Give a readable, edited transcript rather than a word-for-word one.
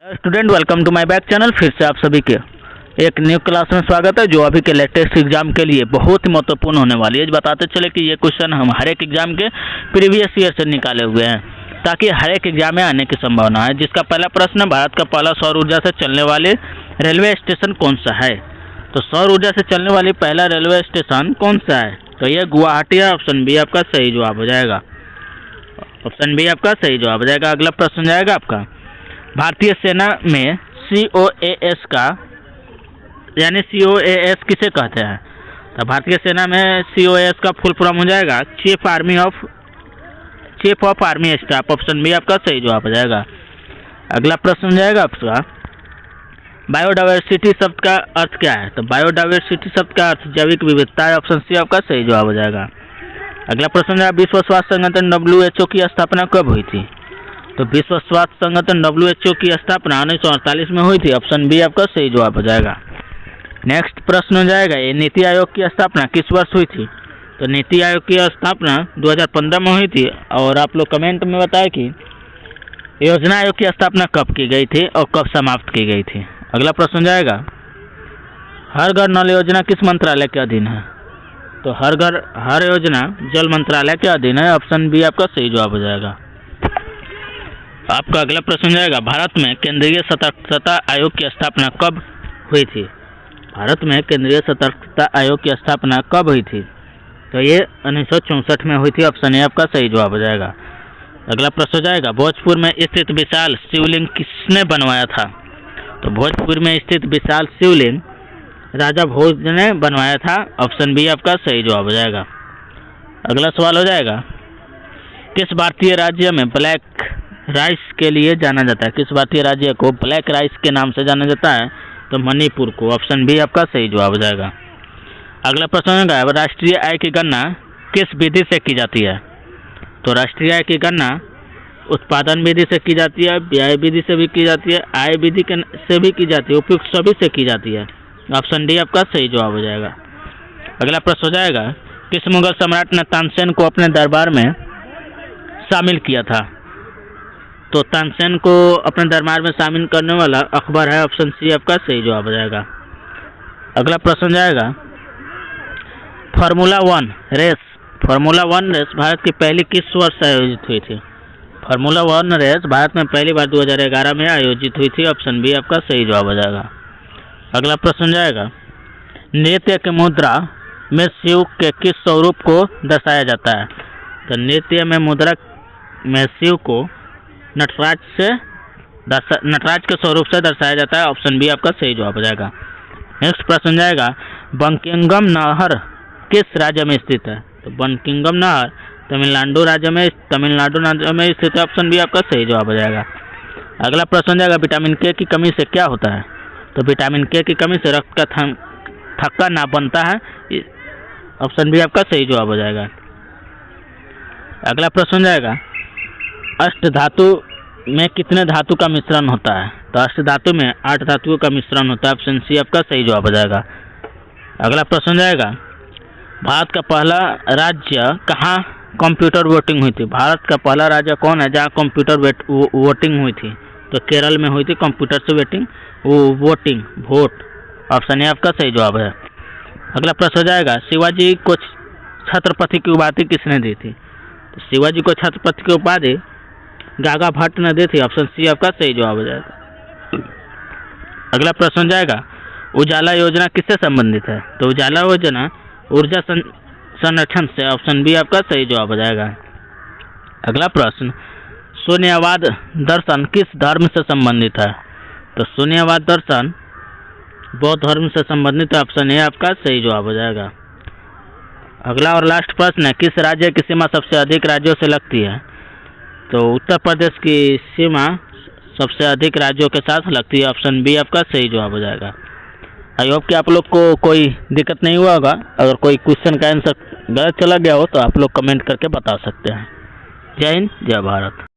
Student welcome to my back channel. फिर से आप सभी के एक न्यू क्लास में स्वागत है जो अभी के लेटेस्ट एग्जाम के लिए बहुत ही महत्वपूर्ण होने वाली है। बताते चले कि ये क्वेश्चन हम हर एक एग्जाम के प्रीवियस ईयर से निकाले हुए हैं ताकि हर एक एग्जाम में आने की संभावना है। जिसका पहला प्रश्न है, भारत का पहला सौर ऊर्जा से चलने वाले रेलवे स्टेशन कौन सा है? तो सौर ऊर्जा से चलने वाली पहला रेलवे स्टेशन कौन सा है? तो ये गुवाहाटी है। ऑप्शन बी आपका सही जवाब हो जाएगा। ऑप्शन बी आपका सही जवाब हो जाएगा। अगला प्रश्न जाएगा आपका, भारतीय सेना में COAS का यानी COAS किसे कहते हैं? तो भारतीय सेना में COAS का फुल फॉर्म हो जाएगा chief of army staff. Option B आपका सही जवाब हो जाएगा। अगला प्रश्न जाएगा आपका, बायोडाइवर्सिटी शब्द का अर्थ क्या है? तो बायोडाइवर्सिटी शब्द का अर्थ जैविक विविधता है। ऑप्शन सी आपका सही जवाब हो जाएगा। अगला प्रश्न जाएगा, विश्व स्वास्थ्य संगठन WHO की स्थापना कब हुई थी? तो विश्व स्वास्थ्य संगठन WHO की स्थापना 1948 में हुई थी। ऑप्शन बी आपका सही जवाब हो जाएगा। नेक्स्ट प्रश्न हो जाएगा, ये नीति आयोग की स्थापना किस वर्ष हुई थी? तो नीति आयोग की स्थापना 2015 में हुई थी। और आप लोग कमेंट में बताएं कि योजना आयोग की स्थापना कब की गई थी और कब समाप्त की गई थी। अगला प्रश्न जाएगा, हर घर नल योजना किस मंत्रालय के अधीन है? तो हर योजना जल मंत्रालय के अधीन है। ऑप्शन बी आपका सही जवाब हो जाएगा। आपका अगला प्रश्न जाएगा, भारत में केंद्रीय सतर्कता आयोग की स्थापना कब हुई थी? भारत में केंद्रीय सतर्कता आयोग की स्थापना कब हुई थी? तो ये 1964 में हुई थी। ऑप्शन ए आपका सही जवाब हो जाएगा। अगला प्रश्न जाएगा, भोजपुर में स्थित विशाल शिवलिंग किसने बनवाया था? तो भोजपुर में स्थित विशाल शिवलिंग राजा भोज ने बनवाया था। ऑप्शन बी आपका सही जवाब हो जाएगा। अगला सवाल हो जाएगा, किस भारतीय राज्य में ब्लैक राइस के लिए जाना जाता है? किस भारतीय राज्य को ब्लैक राइस के नाम से जाना जाता है? तो मणिपुर को। ऑप्शन बी आपका सही जवाब हो जाएगा। अगला प्रश्न होगा, राष्ट्रीय आय की गणना किस विधि से की जाती है? तो राष्ट्रीय आय की गणना उत्पादन विधि से की जाती है, व्यय विधि से भी की जाती है, आय विधि से भी की जाती है, उपयुक्त सभी से की जाती है। ऑप्शन डी आपका सही जवाब हो जाएगा। अगला प्रश्न हो जाएगा, किस मुगल सम्राट ने तानसेन को अपने दरबार में शामिल किया था? तो तानसेन को अपने दरबार में शामिल करने वाला अकबर है। ऑप्शन सी आपका सही जवाब हो जाएगा। अगला प्रश्न जाएगा, फार्मूला वन रेस भारत की पहली किस वर्ष आयोजित हुई थी? फार्मूला वन रेस भारत में पहली बार 2011 में आयोजित हुई थी। ऑप्शन बी आपका सही जवाब हो जाएगा। अगला प्रश्न जाएगा, नृत्य के मुद्रा में शिव के किस स्वरूप को दर्शाया जाता है? तो नृत्य में मुद्रा में शिव को नटराज के स्वरूप से दर्शाया जाता है। ऑप्शन बी आपका सही जवाब हो जाएगा। नेक्स्ट प्रश्न जाएगा, बंकिंगम नहर किस राज्य में स्थित है? तो बंकिंगम नहर तमिलनाडु राज्य में स्थित है। ऑप्शन बी आपका सही जवाब हो जाएगा। अगला प्रश्न जाएगा, विटामिन के की कमी से क्या होता है? तो विटामिन के की कमी से रक्त का थक्का ना बनता है। ऑप्शन बी आपका सही जवाब हो जाएगा। अगला प्रश्न जाएगा, अष्ट धातु में कितने धातु का मिश्रण होता है? तो अष्ट धातु में 8 धातुओं का मिश्रण होता है। ऑप्शन सी आपका सही जवाब हो जाएगा। अगला प्रश्न जाएगा, भारत का पहला राज्य कहाँ कंप्यूटर वोटिंग हुई थी? भारत का पहला राज्य कौन है जहाँ कंप्यूटर वोटिंग हुई थी? तो केरल में हुई थी कंप्यूटर से वोट। ऑप्शन ए आपका सही जवाब है। अगला प्रश्न जाएगा, शिवाजी को छत्रपति की उपाधि किसने दी थी? तो शिवाजी को छत्रपति की उपाधि गागा भट्ट ने दी थी। ऑप्शन सी आपका सही जवाब हो जाएगा। अगला प्रश्न जाएगा, उजाला योजना किससे संबंधित है? तो उजाला योजना ऊर्जा संरक्षण से। ऑप्शन बी आपका सही जवाब हो जाएगा। अगला प्रश्न, शून्यवाद दर्शन किस धर्म से संबंधित है? तो शून्यवाद दर्शन बौद्ध धर्म से संबंधित है। ऑप्शन ए आपका सही जवाब हो जाएगा। अगला और लास्ट प्रश्न है, किस राज्य की सीमा सबसे अधिक राज्यों से लगती है? तो उत्तर प्रदेश की सीमा सबसे अधिक राज्यों के साथ लगती है। ऑप्शन बी आपका सही जवाब हो जाएगा। आई होप कि आप लोग को कोई दिक्कत नहीं हुआ होगा। अगर कोई क्वेश्चन का आंसर गलत चला गया हो तो आप लोग कमेंट करके बता सकते हैं। जय हिंद, जय भारत।